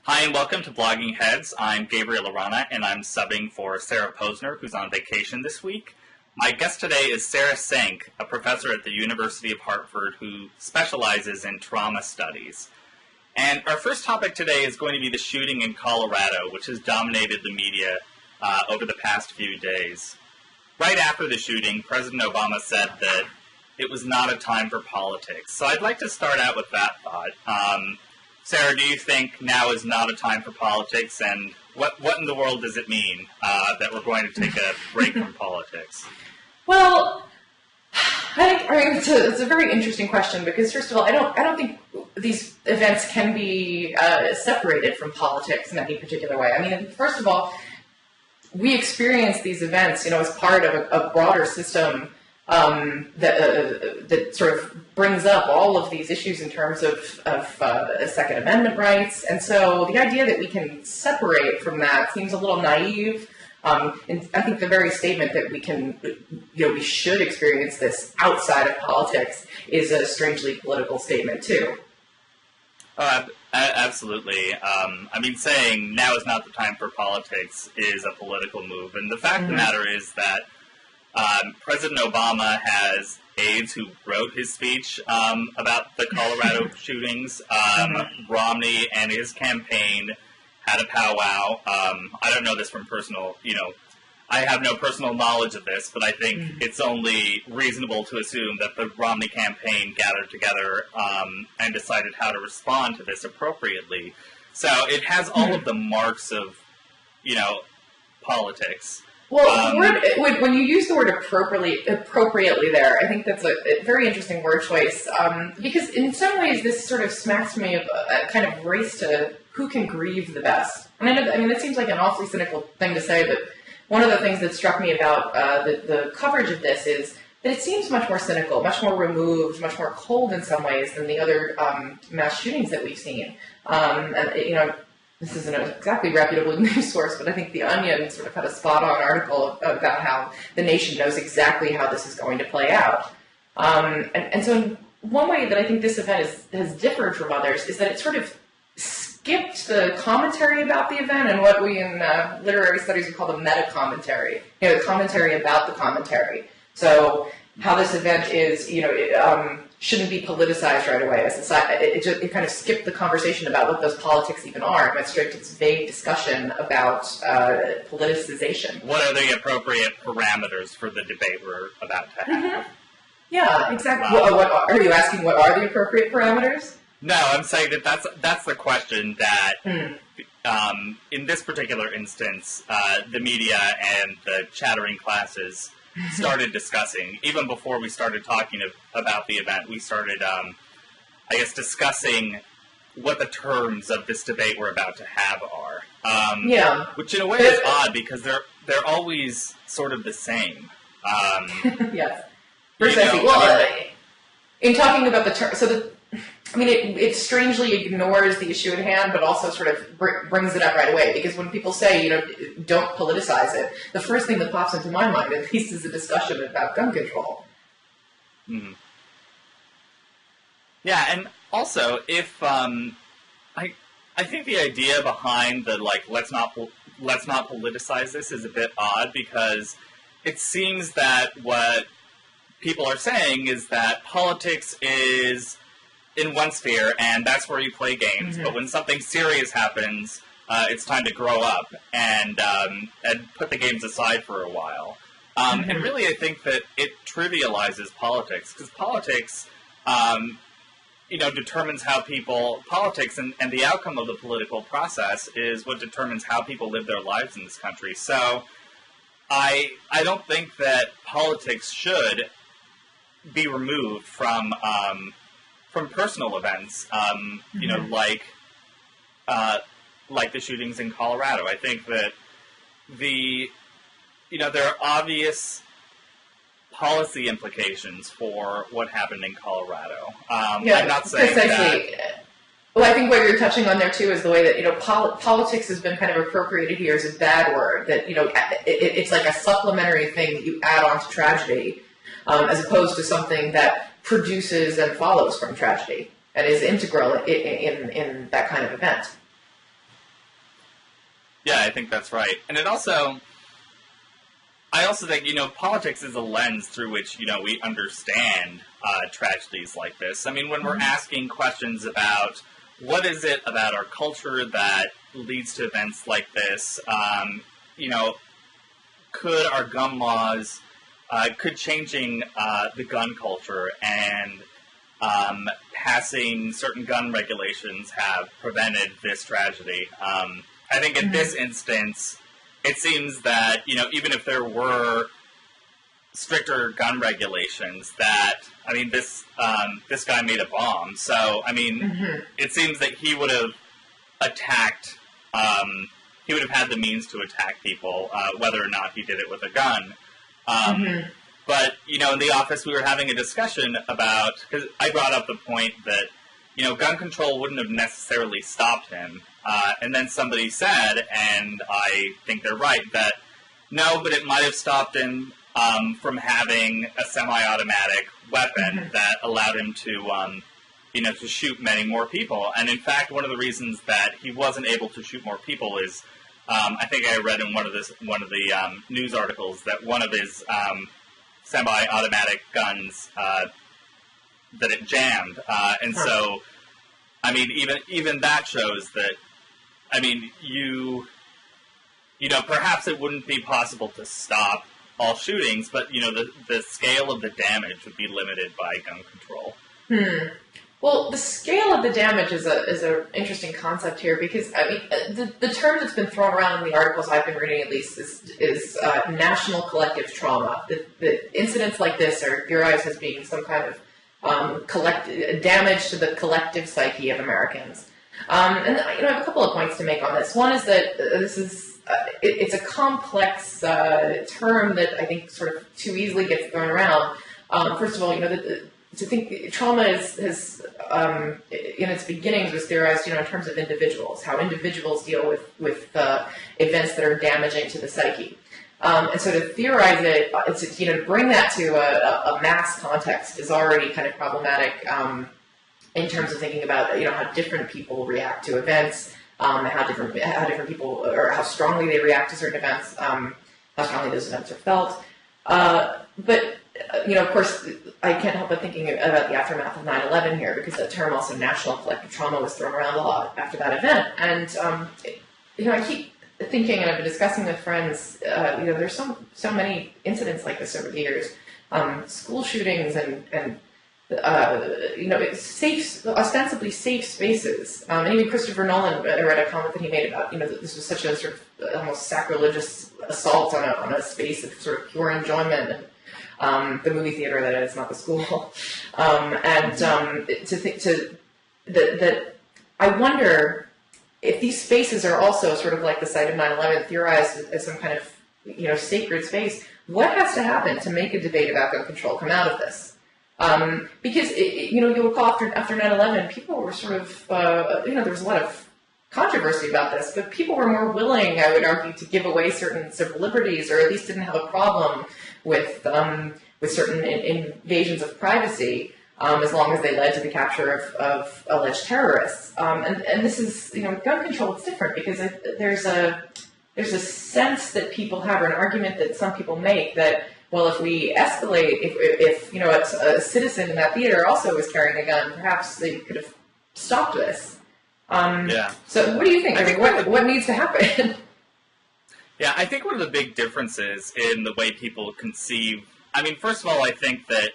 Hi and welcome to Blogging Heads. I'm Gabriel Arana and I'm subbing for Sarah Posner, who's on vacation this week. My guest today is Sarah Senk, a professor at the University of Hartford who specializes in trauma studies. And our first topic today is going to be the shooting in Colorado, which has dominated the media over the past few days. Right after the shooting, President Obama said that it was not a time for politics. So I'd like to start out with that thought. Sarah, do you think now is not a time for politics, and what in the world does it mean that we're going to take a break from politics? Well, I mean, it's a very interesting question because, first of all, I don't think these events can be separated from politics in any particular way. I mean, first of all, we experience these events, as part of a broader system that sort of brings up all of these issues in terms of Second Amendment rights, and so the idea that we can separate from that seems a little naive. And I think the very statement that we should experience this outside of politics is a strangely political statement too. Absolutely. I mean, saying now is not the time for politics is a political move, and the fact of the matter is that President Obama has aides who wrote his speech about the Colorado shootings. Romney and his campaign had a powwow. I don't know this from personal, I have no personal knowledge of this, but I think it's only reasonable to assume that the Romney campaign gathered together and decided how to respond to this appropriately. So it has all of the marks of, politics. Well, when you use the word appropriately there, I think that's a very interesting word choice, because in some ways this sort of smacks me of a kind of race to who can grieve the best. And I mean, that seems like an awfully cynical thing to say, but one of the things that struck me about the coverage of this is that it seems much more cynical, much more removed, much more cold in some ways than the other mass shootings that we've seen. This isn't an exactly reputable news source, but I think The Onion sort of had a spot-on article about how the nation knows exactly how this is going to play out. And so one way that I think this event has differed from others is that it sort of skipped the commentary about the event and what we in literary studies would call the meta-commentary, the commentary about the commentary. So how this event is, shouldn't be politicized right away. It kind of skipped the conversation about what those politics even are and went straight to this vague discussion about politicization. What are the appropriate parameters for the debate we're about to have? Yeah, exactly. What are you asking? What are the appropriate parameters? No, I'm saying that's the question that, in this particular instance, the media and the chattering classes started discussing. Even before we started talking about the event, we started, discussing what the terms of this debate we're about to have are. Which in a way is odd because they're always sort of the same. Yes. Precisely. Well, in talking about the term, it strangely ignores the issue at hand, but also sort of brings it up right away. Because when people say, don't politicize it, the first thing that pops into my mind, at least, is a discussion about gun control. Mm-hmm. Yeah, and also, if I think the idea behind the let's not politicize this is a bit odd because it seems that what people are saying is that politics is in one sphere, and that's where you play games. But when something serious happens, it's time to grow up and put the games aside for a while. And really, I think that it trivializes politics because politics, determines how politics and the outcome of the political process is what determines how people live their lives in this country. So, I don't think that politics should be removed from personal events, like the shootings in Colorado. I think that there are obvious policy implications for what happened in Colorado. I'm not saying precisely. Well, I think what you're touching on there too is the way that politics has been kind of appropriated here as a bad word. That it's like a supplementary thing that you add on to tragedy, as opposed to something that produces and follows from tragedy and is integral in that kind of event. Yeah, I think that's right. And I also think, politics is a lens through which, we understand tragedies like this. I mean, when we're asking questions about what is it about our culture that leads to events like this, could our gun laws, could changing the gun culture and passing certain gun regulations have prevented this tragedy? I think in this instance, it seems that, even if there were stricter gun regulations, that, this guy made a bomb. So, it seems that he would have attacked, he would have had the means to attack people, whether or not he did it with a gun. But, in the office we were having a discussion about, because I brought up the point that, gun control wouldn't have necessarily stopped him. And then somebody said, and I think they're right, that no, but it might have stopped him from having a semi-automatic weapon that allowed him to, to shoot many more people. And in fact, one of the reasons that he wasn't able to shoot more people is, I think I read in one of the news articles that one of his semi-automatic guns that it jammed, and so, even that shows that. Perhaps it wouldn't be possible to stop all shootings, but, the scale of the damage would be limited by gun control. Well, the scale of the damage is a interesting concept here because, the term that's been thrown around in the articles I've been reading, at least, is national collective trauma. The incidents like this are theorized as being some kind of damage to the collective psyche of Americans. And I have a couple of points to make on this. One is that it's a complex term that I think sort of too easily gets thrown around. First of all, to think trauma has in its beginnings was theorized, in terms of individuals, how individuals deal with events that are damaging to the psyche. And so to theorize it, to bring that to a mass context is already kind of problematic. In terms of thinking about how different people react to events, how different people or how strongly they react to certain events, how strongly those events are felt. But of course, I can't help but thinking about the aftermath of 9/11 here, because the term also national collective trauma was thrown around a lot after that event. And I keep thinking, and I've been discussing with friends, there's so many incidents like this over the years, school shootings and ostensibly safe spaces. And even Christopher Nolan, I read a comment that he made about, that this was such a sort of almost sacrilegious assault on a space of sort of pure enjoyment. The movie theater, that is, not the school. That I wonder if these spaces are also sort of like the site of 9/11, theorized as some kind of, sacred space. What has to happen to make a debate about gun control come out of this? Because, you'll recall after 9/11, people were sort of, there was a lot of controversy about this, but people were more willing, I would argue, to give away certain civil liberties, or at least didn't have a problem with certain invasions of privacy, as long as they led to the capture of alleged terrorists. And this is, gun control, it's different, because there's a sense that people have, or an argument that some people make, that, well, if we escalate, if a citizen in that theater also was carrying a gun, perhaps they could have stopped this. So what do you think? What needs to happen? Yeah, I think one of the big differences in the way people conceive, first of all, I think that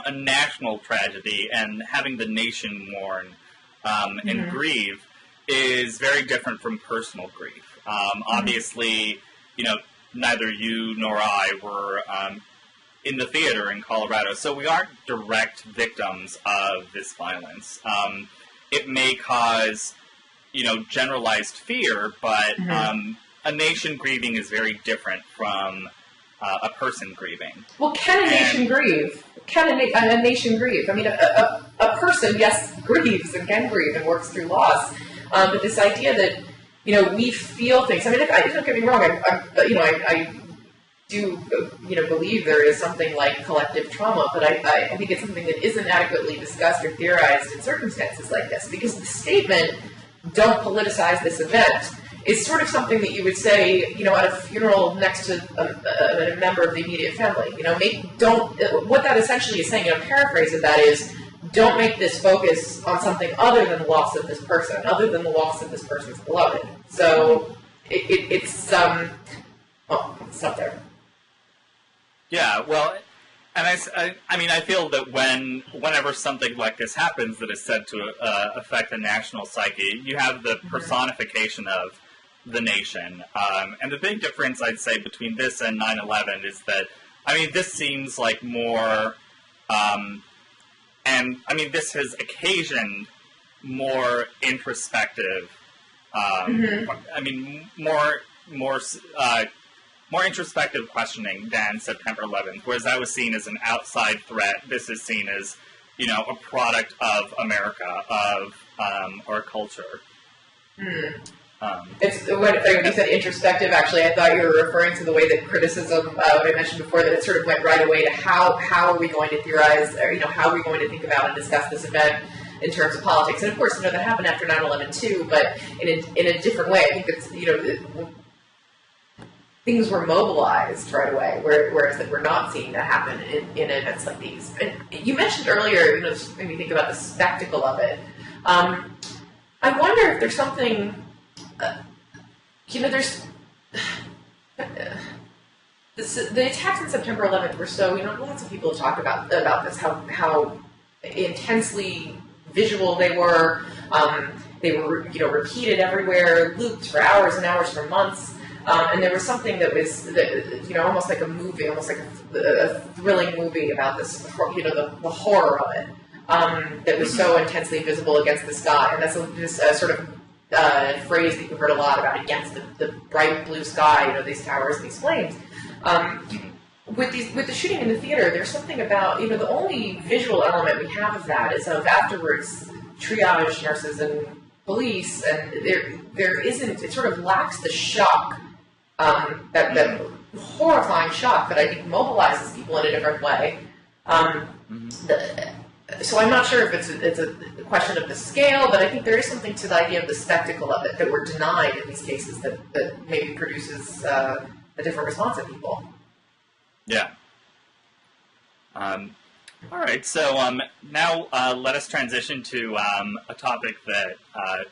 a national tragedy and having the nation mourn and grieve is very different from personal grief. Obviously, neither you nor I were in the theater in Colorado, so we aren't direct victims of this violence. It may cause, generalized fear, but a nation grieving is very different from a person grieving. Well, can a nation grieve? Can a nation grieve? A person, yes, grieves and can grieve and works through loss, but this idea that we feel things. Don't get me wrong. I do, believe there is something like collective trauma, but I think it's something that isn't adequately discussed or theorized in circumstances like this, because the statement, "Don't politicize this event," is sort of something that you would say, at a funeral next to a member of the immediate family. What that essentially is saying, paraphrase of that is, don't make this focus on something other than the loss of this person, other than the loss of this person's beloved. So it's up there. Yeah, well, and I feel that whenever something like this happens that is said to affect the national psyche, you have the personification of the nation. And the big difference, I'd say, between this and 9/11 is that, this seems like more, this has occasioned more introspective, more introspective questioning than September 11th, whereas that was seen as an outside threat. This is seen as, a product of America, of our culture. It's when you said introspective, actually, I thought you were referring to the way that criticism, I mentioned before, that it sort of went right away to how are we going to theorize, or, how are we going to think about and discuss this event in terms of politics. And of course, that happened after 9/11 too, but in a different way. I think that's, things were mobilized right away, whereas that we're not seeing that happen in events like these. And you mentioned earlier, just made me think about the spectacle of it. I wonder if there's something, there's the attacks on September 11th were so, lots of people have talked about this, how intensely visual they were. They were, repeated everywhere, looped for hours and hours for months. And there was something that was, almost like a movie, almost like a thrilling movie about this, the horror of it, that was so intensely visible against the sky. And that's this sort of phrase that you've heard a lot about, against the bright blue sky, these towers and these flames. With the shooting in the theater, there's something about, the only visual element we have of that is of afterwards triage nurses and police, and there isn't, it sort of lacks the shock. That horrifying shock that I think mobilizes people in a different way. So I'm not sure if it's a question of the scale, but I think there is something to the idea of the spectacle of it that we're denied in these cases that maybe produces a different response in people. Yeah. All right, so now let us transition to a topic that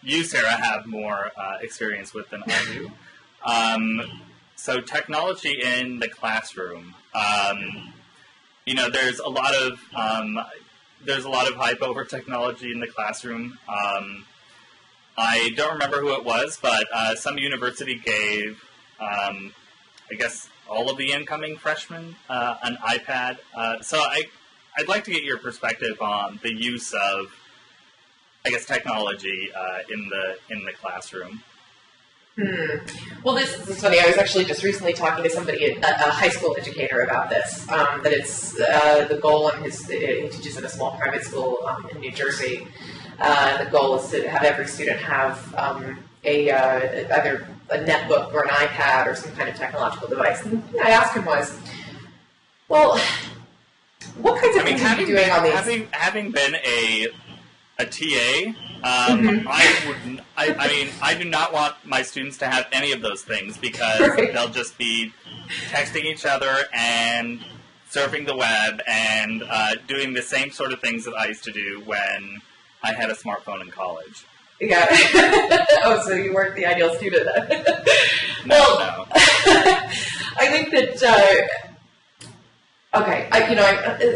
you, Sarah, have more experience with than I do. So technology in the classroom. There's a lot of hype over technology in the classroom. I don't remember who it was, but some university gave, I guess, all of the incoming freshmen an iPad. So I'd like to get your perspective on the use of, I guess, technology in the classroom. Well, this is funny. I was actually just recently talking to somebody, a high school educator, about this. That it's the goal, and he teaches in a small private school in New Jersey. The goal is to have every student have either a netbook or an iPad or some kind of technological device. And the thing I asked him was, well, what kinds of things are you doing on these? Having been a TA, I do not want my students to have any of those things, because they'll just be texting each other and surfing the web and doing the same sort of things that I used to do when I had a smartphone in college. Yeah. Oh, so you weren't the ideal student then. No. I think that,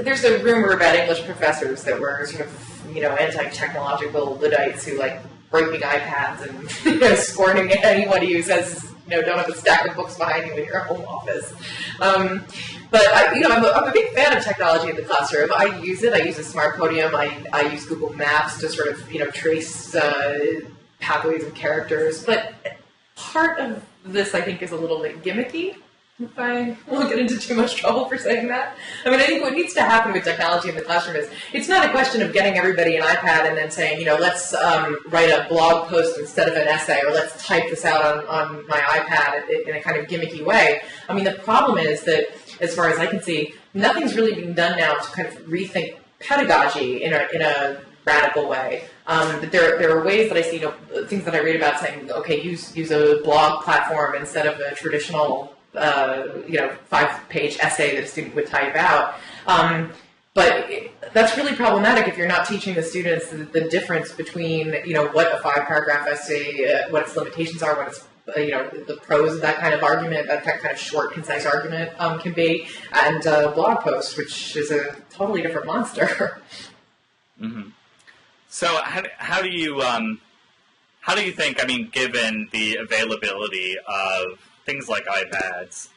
there's a rumor about English professors that were sort of, anti-technological Luddites who like breaking iPads and scorning anybody who says, don't have a stack of books behind you in your home office. But I'm a big fan of technology in the classroom. I use it. I use a smart podium. I use Google Maps to sort of trace pathways of characters. But part of this, I think, is a little bit gimmicky. If I won't get into too much trouble for saying that. I think what needs to happen with technology in the classroom is, it's not a question of getting everybody an iPad and then saying, let's write a blog post instead of an essay, or let's type this out on my iPad in a kind of gimmicky way. The problem is that, as far as I can see, nothing's really being done now to kind of rethink pedagogy in a radical way. There are ways that I see, things that I read about saying, okay, use a blog platform instead of a traditional, 5-page essay that a student would type out. But that's really problematic if you're not teaching the students the difference between, what a 5-paragraph essay, what its limitations are, what its, the pros of that kind of argument, that kind of short, concise argument can be, and a blog post, which is a totally different monster. Mm-hmm. So how do you think, given the availability of things like iPads,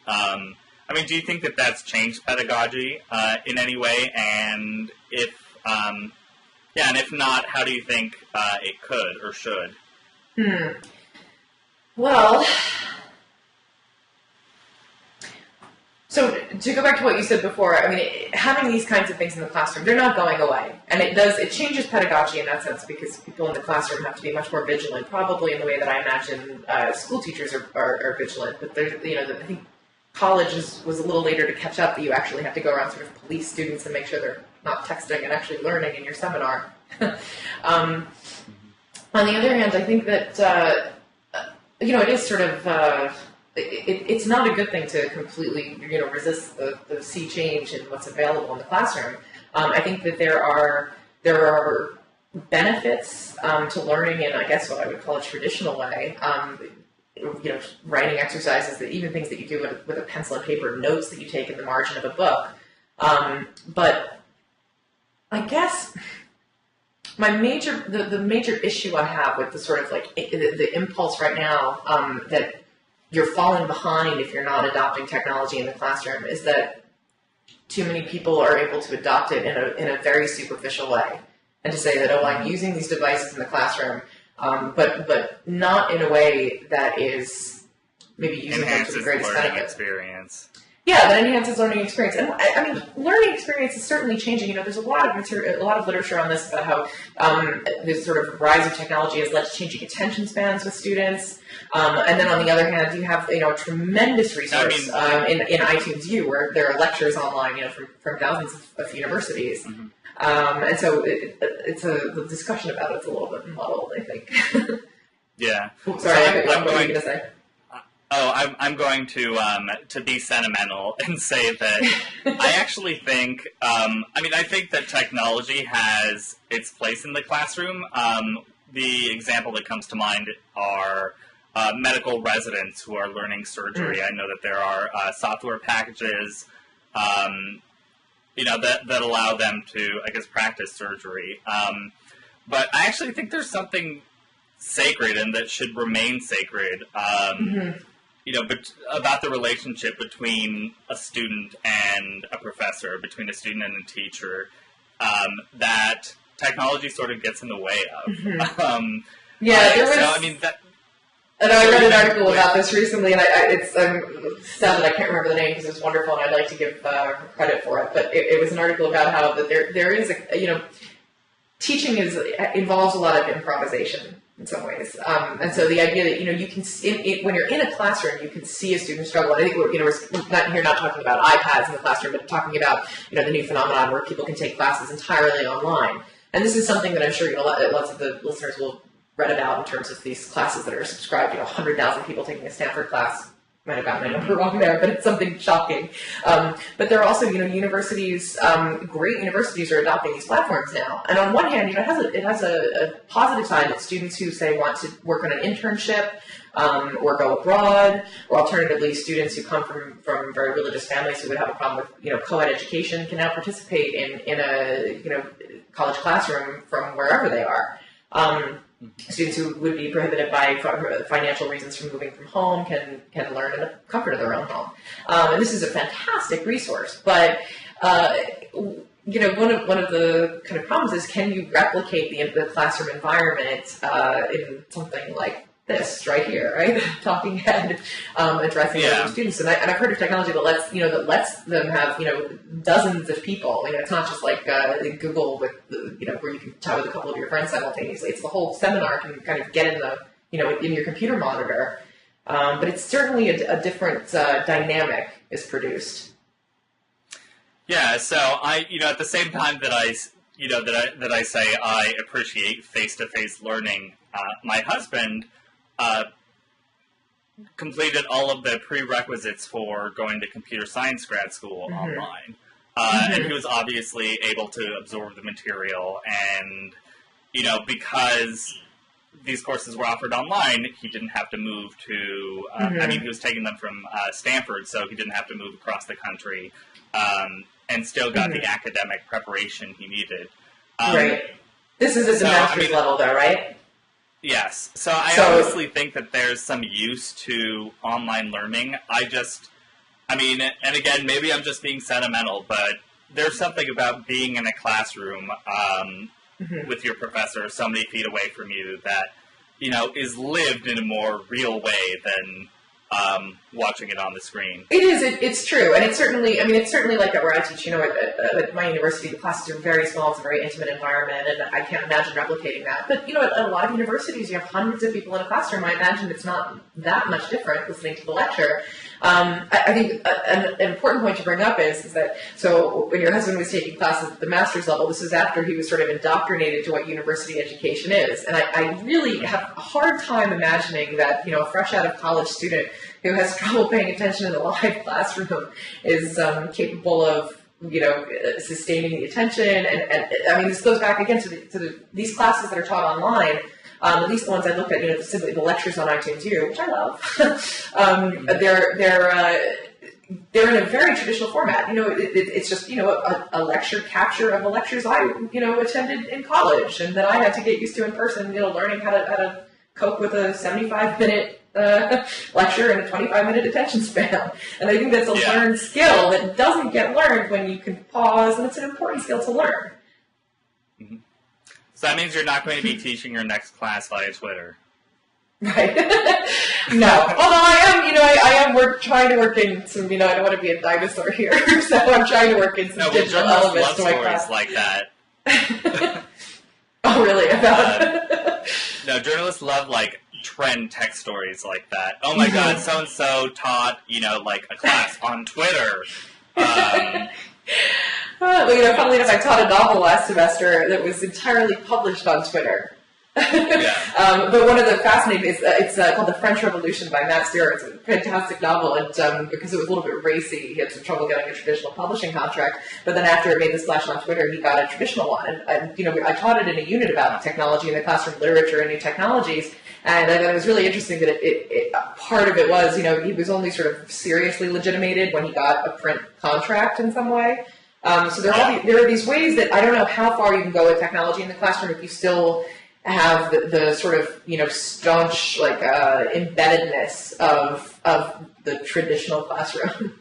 do you think that that's changed pedagogy in any way? And if not, how do you think it could or should? Well, so to go back to what you said before, having these kinds of things in the classroom, they're not going away. And it changes pedagogy in that sense because people in the classroom have to be much more vigilant, probably in the way that I imagine school teachers are vigilant. But I think college was a little later to catch up, that you actually have to go around sort of police students and make sure they're not texting and actually learning in your seminar. On the other hand, I think that, it is sort of, it's not a good thing to completely, resist the sea change in what's available in the classroom. I think that there are benefits to learning in, I guess, what I would call a traditional way. Writing exercises, that even things that you do with a pencil and paper, notes that you take in the margin of a book. But I guess the major issue I have with the sort of the impulse right now that you're falling behind if you're not adopting technology in the classroom is that too many people are able to adopt it in a very superficial way, and to say that, I'm using these devices in the classroom, but not in a way that is maybe using them to the greatest benefit. Experience. Yeah, that enhances learning experience. And learning experience is certainly changing. There's a lot of literature on this about how this sort of rise of technology has led to changing attention spans with students. And then on the other hand, you have a tremendous resource in iTunes U, where there are lectures online, from thousands of universities. Mm-hmm. And so the discussion about it's a little bit muddled, I think. Yeah. Oops, sorry, what were you going to say? I'm going to be sentimental and say that I actually think, I think that technology has its place in the classroom. The example that comes to mind are medical residents who are learning surgery. Mm. I know that there are software packages, that allow them to, practice surgery. But I actually think there's something sacred and that should remain sacred. But about the relationship between a student and a professor, between a student and a teacher, that technology sort of gets in the way of. Mm-hmm. And I read an article about this recently, and it's sad that I can't remember the name because it's wonderful, and I'd like to give credit for it. But it was an article about how that there is teaching involves a lot of improvisation in some ways, and so the idea that you can when you're in a classroom, you can see a student struggle. And I think we're not talking about iPads in the classroom, but talking about the new phenomenon where people can take classes entirely online. And this is something that I'm sure lots of the listeners will read about in terms of these classes that are subscribed. 100,000 people taking a Stanford class. Might have gotten my number wrong there, but it's something shocking. But there are also, universities, great universities are adopting these platforms now. And on one hand, it has a positive side that students who, say, want to work on an internship or go abroad, or alternatively, students who come from very religious families who would have a problem with, co-ed education can now participate in a, college classroom from wherever they are. Students who would be prohibited by financial reasons from moving from home can learn in the comfort of their own home. And this is a fantastic resource, but one of the kind of problems is, can you replicate the classroom environment in something like this right here, right? Talking head addressing other students, and I've heard of technology that lets them have dozens of people. It's not just like Google with where you can chat with a couple of your friends simultaneously. It's the whole seminar can kind of get in the in your computer monitor, but it's certainly a different dynamic is produced. Yeah. So I at the same time that I that I say I appreciate face-to-face learning. My husband completed all of the prerequisites for going to computer science grad school online. And he was obviously able to absorb the material, and, because these courses were offered online, he didn't have to move to, he was taking them from Stanford, so he didn't have to move across the country, and still got the academic preparation he needed. Right. This is at the master's level, though, right? Yes. So I honestly think that there's some use to online learning. And again, maybe I'm just being sentimental, but there's something about being in a classroom with your professor so many feet away from you that, is lived in a more real way than watching it on the screen. It is. It's true. And it's certainly like that where I teach, at my university, the classes are very small. It's a very intimate environment, and I can't imagine replicating that. But, at a lot of universities, you have hundreds of people in a classroom. I imagine it's not that much different listening to the lecture. I think an important point to bring up is that, so when your husband was taking classes at the master's level, this is after he was sort of indoctrinated to what university education is. And I really have a hard time imagining that, a fresh out of college student who has trouble paying attention in the live classroom is capable of, sustaining the attention. And this goes back again to these classes that are taught online. At least the ones I looked at, simply the lectures on iTunes U, which I love. They're in a very traditional format. It's just a lecture capture of the lectures I attended in college and that I had to get used to in person. Learning how to cope with a 75-minute lecture and a 25-minute attention span. And I think that's a learned skill that doesn't get learned when you can pause, and it's an important skill to learn. Mm-hmm. So that means you're not going to be teaching your next class via Twitter. Right. No. Although I am trying to work in some, I don't want to be a dinosaur here, so I'm trying to work in some digital elements to my class. Like that. Oh, really? No, journalists love, trend tech stories like that. Oh my God, so-and-so taught, a class on Twitter. Funnily enough, I taught a novel last semester that was entirely published on Twitter. But one of the fascinating it's called The French Revolution by Massacre. It's a fantastic novel, and because it was a little bit racy, he had some trouble getting a traditional publishing contract. But then after it made the splash on Twitter, he got a traditional one. And I taught it in a unit about technology in the classroom, literature and new technologies. And I thought it was really interesting that part of it was, he was only sort of seriously legitimated when he got a print contract in some way. So there are these ways that I don't know how far you can go with technology in the classroom if you still have the sort of, staunch, embeddedness of the traditional classroom.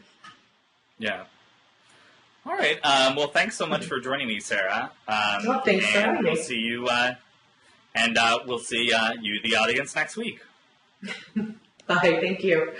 Yeah. All right. Well, thanks so much for joining me, Sarah. Thanks for having me. We'll see you, we'll see you, the audience, next week. Bye. Thank you.